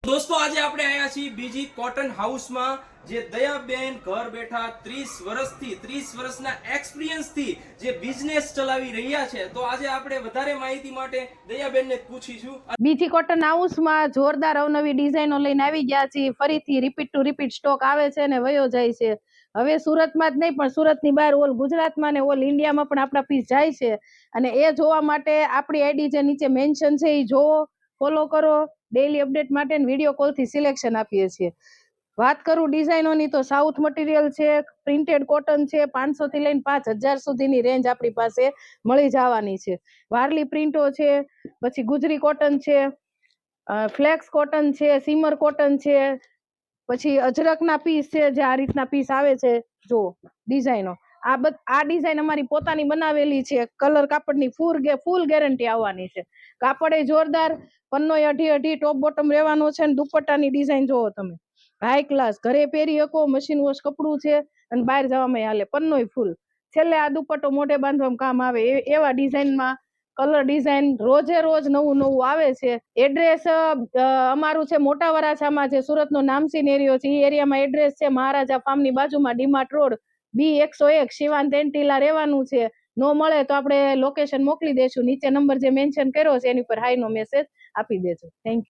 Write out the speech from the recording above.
दोस्तों आज આપણે આયા છીએ બીજી કોટન હાઉસમાં જે દયાબેન ઘર બેઠા 30 વર્ષના એક્સપિરિયન્સથી જે બિઝનેસ ચલાવી રહ્યા છે તો આજે આપણે વધારે માહિતી માટે દયાબેનને પૂછીશું। બીજી કોટન હાઉસમાં જોરદાર અવનવી ડિઝાઇનો લઈને આવી ગયા છે। ફરીથી રિપીટ ટુ રિપીટ સ્ટોક આવે છે અને વયો જાય છે। હવે સુરતમાં જ નહીં પણ સુરતની બહાર ઓલ ગુજરાતમાં ને ઓલ ઇન્ડિયામાં પણ આપણા પીસ જાય છે અને એ જોવા માટે આપણી આઈડી જે નીચે મેન્શન છે એ જોવો, ફોલો કરો। ડેઈલી અપડેટ માટે વિડીયો કોલથી સિલેક્શન આપીએ છીએ। વાત કરું ડિઝાઇનોની તો સાઉથ મટીરિયલ છે, પ્રિન્ટેડ કોટન છે, 500 થી લઈને 5000 સુધીની રેન્જ આપણી પાસે મળી જવાની છે। વારલી પ્રિન્ટો છે, પછી ગુજરી કોટન છે, ફ્લેક્સ કોટન છે, સીમર કોટન છે, પછી અજરકના પીસ છે જે આ રીતના પીસ આવે છે। જો ડિઝાઇનો આ ડિઝાઇન અમારી પોતાની બનાવેલી છે। કલર કાપડની ફૂલ ગેરંટી આવવાની છે। કાપડ એ જોરદાર, પન્નો અઢી ટોપ બોટમ રહેવાનો છે અને દુપટ્ટાની ડિઝાઇન જોવો તમે, હાઈ ક્લાસ, ઘરે પહેરી શકો, મશીન વોશ કપડું છે અને બહાર જવામાં હાલે। પન્નોય ફૂલ, છેલ્લે આ દુપટ્ટો મોઢે બાંધવામાં કામ આવે એવા ડિઝાઇનમાં કલર ડિઝાઇન રોજે રોજ નવું આવે છે। એડ્રેસ અમારું છે મોટા વરાછામાં, જે સુરતનો નામચીન એરિયો છે એ એરિયામાં એડ્રેસ છે મહારાજા ફાર્મની બાજુમાં, ડીમાર્ટ રોડ, B101, શિવાંત એન્ટીલા રહેવાનું છે। નો મળે તો આપણે લોકેશન મોકલી દેશું, નીચે નંબર જે મેન્શન કર્યો છે એની પર હાઈ નો મેસેજ આપી દેજો। Thank you.